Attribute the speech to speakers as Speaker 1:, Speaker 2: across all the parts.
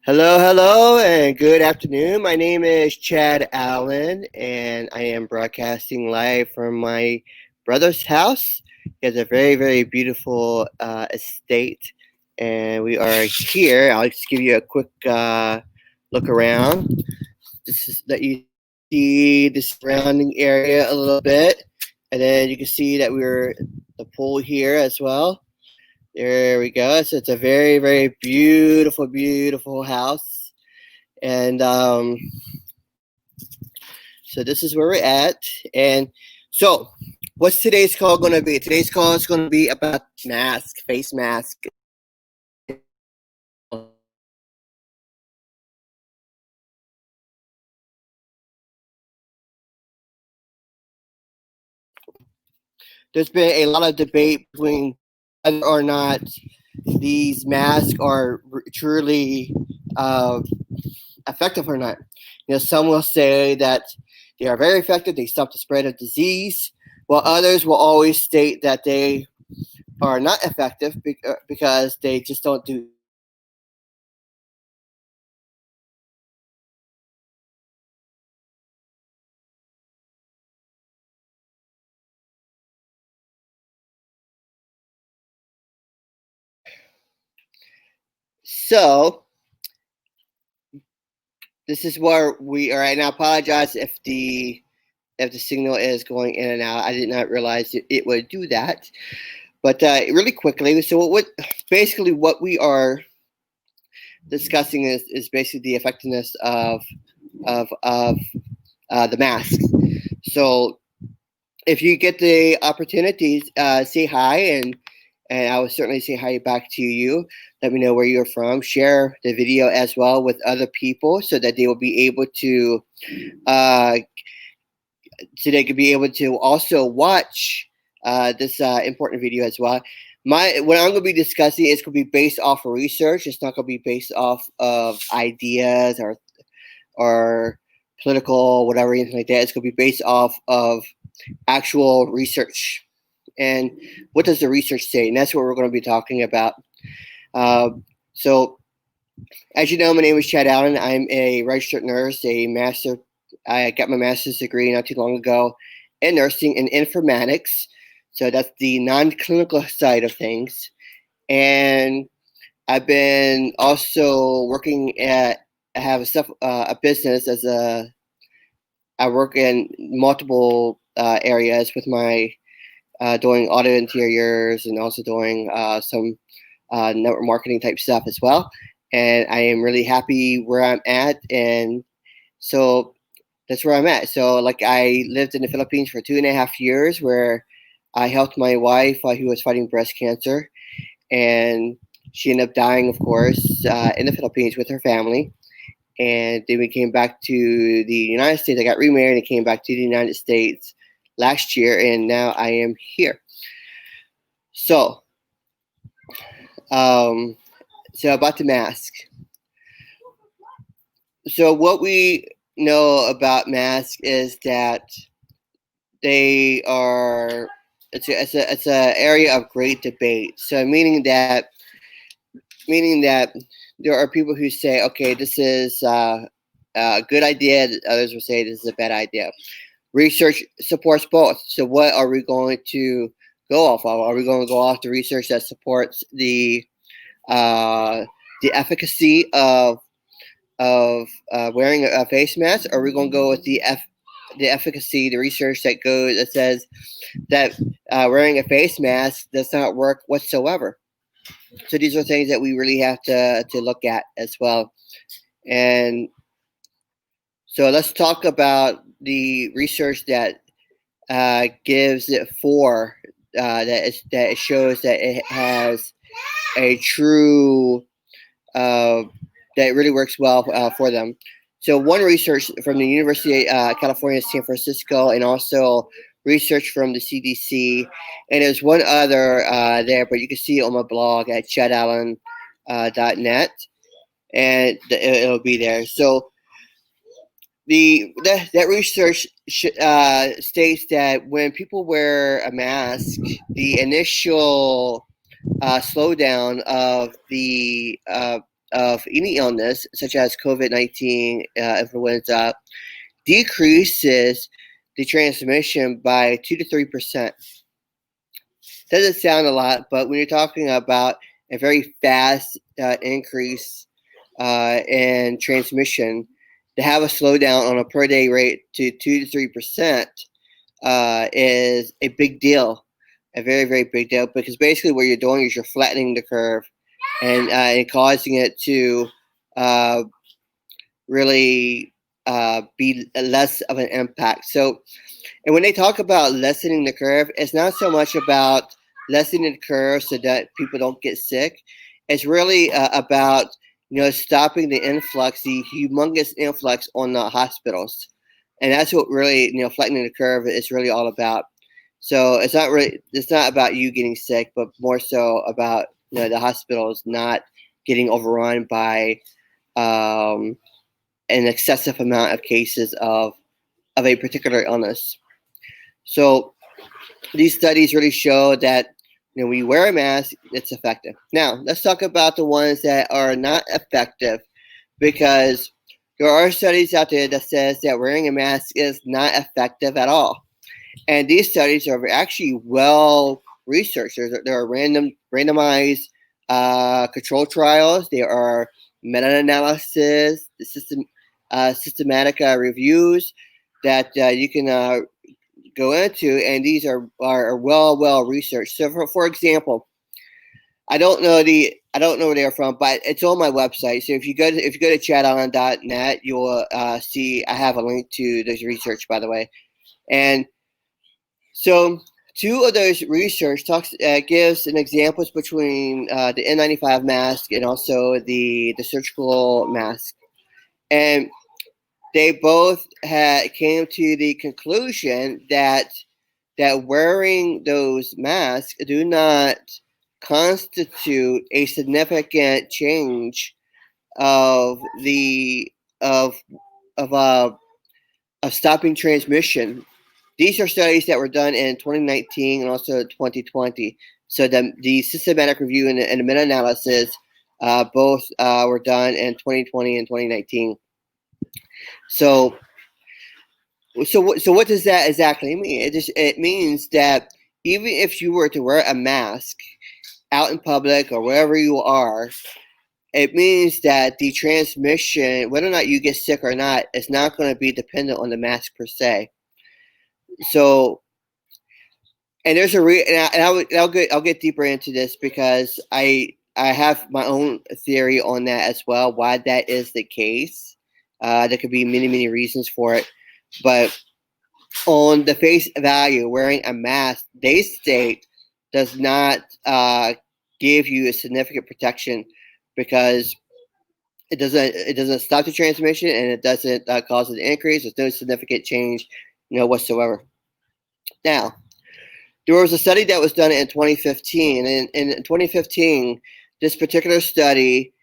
Speaker 1: Hello, hello, and good afternoon. My name is Chad Allen, and I am broadcasting live from my brother's house. He has a very, very beautiful estate, and we are here. I'll just give you a quick look around. This is that you see the surrounding area a little bit, and then you can see that we're the pool here as well. There we go. So it's a very, very beautiful, beautiful house. And so this is where we're at. And so, what's today's call going to be? Today's call is going to be about mask, face mask. There's been a lot of debate between whether or not these masks are truly uh, effective or not. Some will say that they are very effective. They stop the spread of disease, while others will always state that they are not effective because they just don't do. So this is where we are. And I apologize if the signal is going in and out. I did not realize it would do that. But really quickly, so what basically what we are discussing is basically the effectiveness of the mask. So if you get the opportunity, say hi, and I will certainly say hi back to you. Let me know where you're from. Share the video as well with other people so that they will be able to, uh, so they could be able to also watch this important video as well. What I'm going to be discussing is going to be based off of research. It's not going to be based off of ideas or political whatever anything like that. It's going to be based off of actual research. And what does the research say? And that's what we're going to be talking about. So, as you know, my name is Chad Allen. I'm a registered nurse, a master. I got my master's degree not too long ago in nursing and informatics. So that's the non-clinical side of things. And I've been also working at. I have a business as a. I work in multiple areas with my doing auto interiors and also doing some network marketing type stuff as well. And I am really happy where I'm at. And so that's where I'm at. So, like, I lived in the Philippines for 2.5 years where I helped my wife while he was fighting breast cancer. And she ended up dying, of course, in the Philippines with her family. And then we came back to the United States. I got remarried and came back to the United States last year, and now I am here. So, um, so about the mask. So what we know about masks is that they are it's a area of great debate. So meaning that there are people who say, okay, this is a good idea. Others will say this is a bad idea. Research supports both. So what are we going to go off of? Are we going to go off the research that supports uh, the efficacy of wearing a face mask, or are we going to go with the efficacy, the research that says that wearing a face mask does not work whatsoever? So these are things that we really have to look at as well. And so let's talk about the research that gives it that it shows that it has a true uh, that it really works well for them. So one research from the University of California, San Francisco, and also research from the CDC, and there's one other there, but you can see it on my blog at chadallen.net, and it'll be there. So that research states that when people wear a mask, the initial slowdown of of any illness, such as COVID-19, influenza, decreases the transmission by 2 to 3%. Doesn't sound a lot, but when you're talking about a very fast increase in transmission, to have a slowdown on a per day rate to 2 to 3% is a big deal, a very, very big deal, because basically what you're doing is you're flattening the curve and causing it to really be less of an impact. So, and when they talk about lessening the curve, it's not so much about lessening the curve so that people don't get sick. It's really about stopping the influx, the humongous influx on the hospitals, and that's what really flattening the curve is really all about. So it's not about you getting sick, but more so about the hospitals not getting overrun by an excessive amount of cases of a particular illness. So these studies really show that when you wear a mask, it's effective. Now, let's talk about the ones that are not effective, because there are studies out there that says that wearing a mask is not effective at all. And these studies are actually well researched. There are randomized control trials. There are meta-analysis, systematic reviews that you can go into, and these are well researched. So, for example, I don't know where they're from, but it's on my website. So if you go to chaton.net, you'll see I have a link to this research, by the way. And so two of those research gives an examples between the N95 mask and also the surgical mask, and they both came to the conclusion that wearing those masks do not constitute a significant change of stopping transmission. These are studies that were done in 2019 and also 2020. So the systematic review and the meta-analysis both were done in 2020 and 2019. So what does that exactly mean? It means that even if you were to wear a mask out in public or wherever you are, it means that the transmission, whether or not you get sick or not, is not going to be dependent on the mask per se. So, and there's I'll get deeper into this, because I have my own theory on that as well, why that is the case. There could be many reasons for it, but on the face value, wearing a mask, they state, does not give you a significant protection, because it doesn't stop the transmission, and it doesn't cause an increase. There's no significant change, whatsoever. Now, there was a study that was done in 2015, and in 2015, this particular study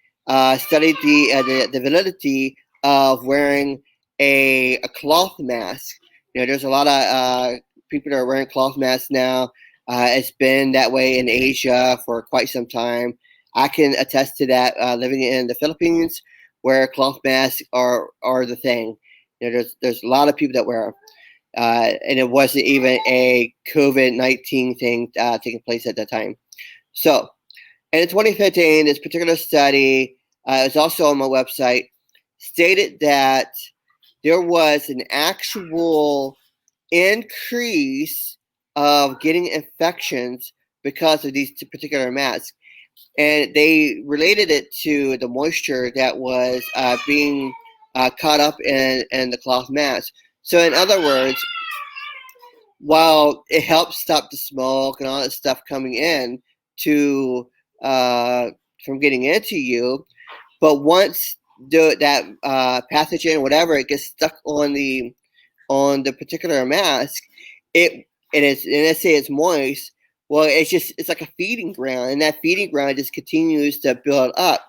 Speaker 1: studied the validity of wearing a cloth mask. There's a lot of people that are wearing cloth masks now. It's been that way in Asia for quite some time. I can attest to that, living in the Philippines, where cloth masks are the thing. There's a lot of people that wear them. And it wasn't even a COVID-19 thing taking place at that time. So, and in 2015, this particular study, is also on my website, stated that there was an actual increase of getting infections because of these particular masks. And they related it to the moisture that was being caught up in the cloth mask. So in other words, while it helps stop the smoke and all that stuff coming in to from getting into you, but once that pathogen or whatever, it gets stuck on the particular mask, and let's say it's moist. Well, it's like a feeding ground, and that feeding ground just continues to build up,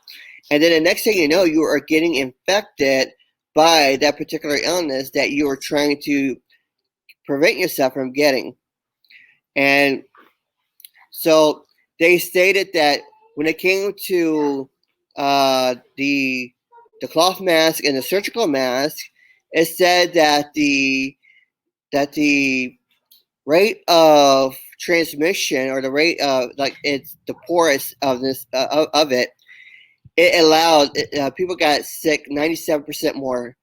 Speaker 1: and then the next thing you know, you are getting infected by that particular illness that you are trying to prevent yourself from getting. And so they stated that when it came to the cloth mask and the surgical mask, it said that the rate of transmission, or the rate of, like, it's the porous of this of it, it allowed people got sick 97% more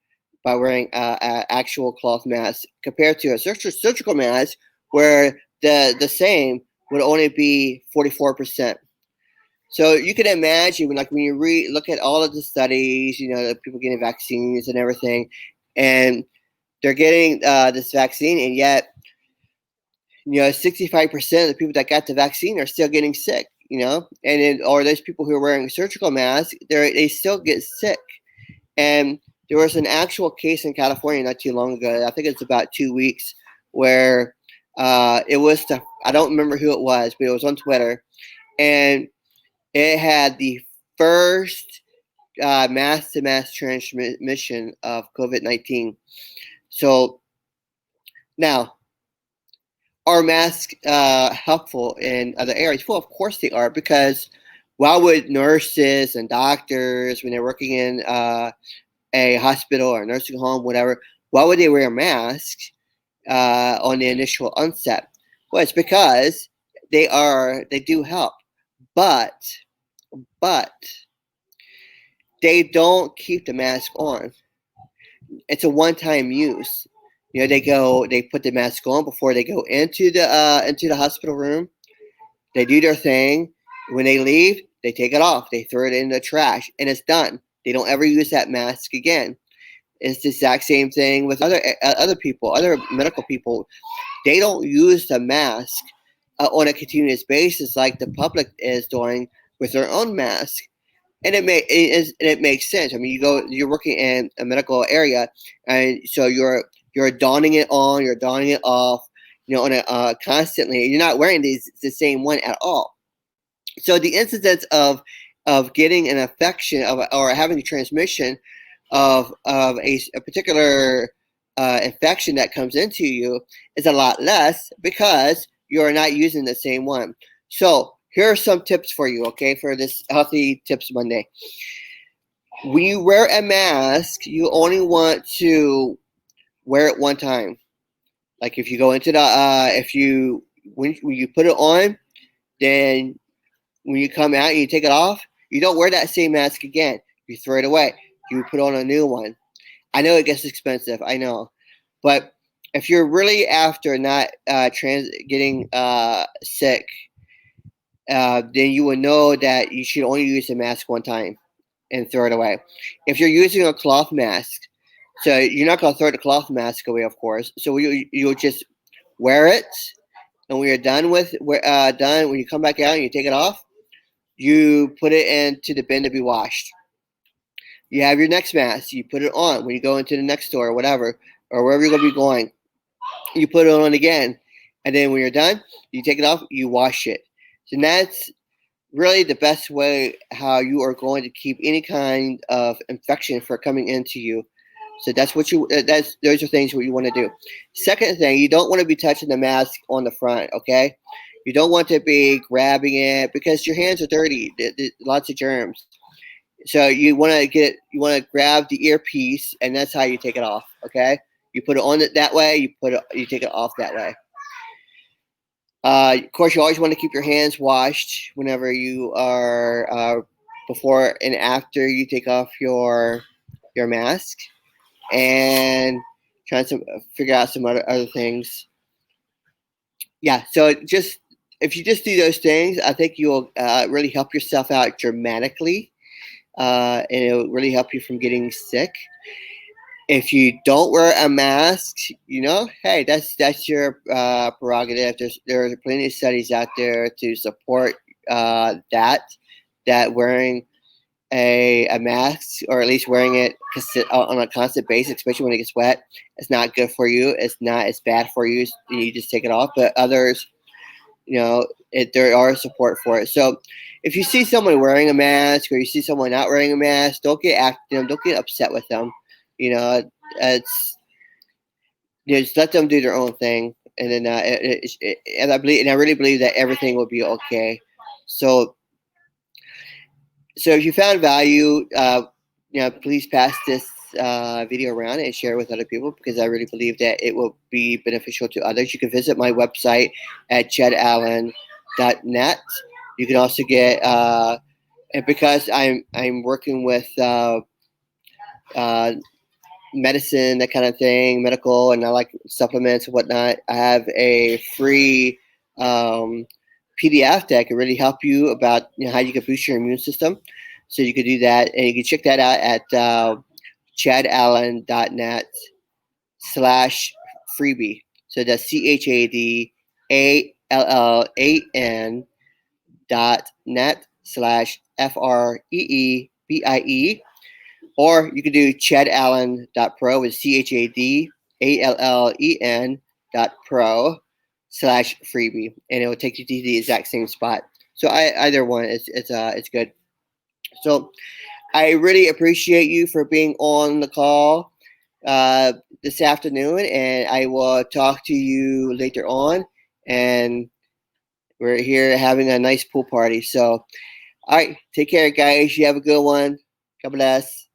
Speaker 1: by wearing actual cloth masks compared to a surgical mask, where the same would only be 44%. So you can imagine, like, when you look at all of the studies, the people getting vaccines and everything, and they're getting this vaccine, and yet 65% of the people that got the vaccine are still getting sick. And then, or those people who are wearing surgical masks, they still get sick. And there was an actual case in California not too long ago. I think it's about 2 weeks, where it was I don't remember who it was, but it was on Twitter, and it had the first mass-to-mass transmission of COVID-19. So now, are masks helpful in other areas? Well, of course they are, because why would nurses and doctors, when they're working in a hospital or a nursing home, whatever, why would they wear a mask on the initial onset? Well, it's because they do help, but they don't keep the mask on. It's a one-time use. They put the mask on before they go into the hospital room. They do their thing. When they leave, they take it off. They throw it in the trash, and it's done. They don't ever use that mask again. It's the exact same thing with other people, other medical people. They don't use the mask on a continuous basis like the public is doing with their own mask. And it makes sense. I mean, you're working in a medical area, and so you're donning it on, you're donning it off, on a constantly. You're not wearing the same one at all. So the incidence of getting an infection or having a transmission of a particular infection that comes into you is a lot less, because you're not using the same one. So here are some tips for you, okay, for this Healthy Tips Monday. When you wear a mask, you only want to wear it one time. Like, if you go into when you put it on, then when you come out and you take it off, you don't wear that same mask again. You throw it away. You put on a new one. I know it gets expensive, I know, but if you're really after not getting sick, then you will know that you should only use the mask one time and throw it away. If you're using a cloth mask, so you're not going to throw the cloth mask away, of course. So you'll just wear it, and when you're done when you come back out and you take it off, you put it into the bin to be washed. You have your next mask. You put it on when you go into the next store or whatever, or wherever you're going to be going. You put it on again, and then when you're done, you take it off. You wash it. So that's really the best way how you are going to keep any kind of infection from coming into you. So those are things what you want to do. Second thing, you don't want to be touching the mask on the front, okay? You don't want to be grabbing it, because your hands are dirty. There's lots of germs. So you want to grab the earpiece, and that's how you take it off, okay? You put it on it that way, you take it off that way. Of course, you always want to keep your hands washed whenever you are before and after you take off your mask, and trying to figure out some other things. Yeah, so if you just do those things, I think you'll really help yourself out dramatically, and it'll really help you from getting sick. If you don't wear a mask, hey, that's your prerogative. There are plenty of studies out there to support that wearing a mask, or at least wearing it on a constant basis, especially when it gets wet, it's not good for you. It's not as bad for you. You just take it off. But others, there are support for it. So if you see someone wearing a mask, or you see someone not wearing a mask, don't get upset with them. It's just let them do their own thing, and then and I really believe that everything will be okay. So So if you found value, please pass this video around and share it with other people, because I really believe that it will be beneficial to others. You can visit my website at jedallen.net. You can also get, and because I'm working with uh, medicine, that kind of thing, medical, and I like supplements and whatnot, I have a free PDF that can really help you about how you can boost your immune system. So you can do that, and you can check that out at chadallen.net/freebie. So that's CHADALLAN.net/FREEBIE. Or you can do chadallen.pro with CHADALLEN.pro/freebie, and it will take you to the exact same spot. So either one, it's good. So I really appreciate you for being on the call uh, this afternoon, and I will talk to you later on. And we're here having a nice pool party. So, all right, take care, guys. You have a good one. God bless.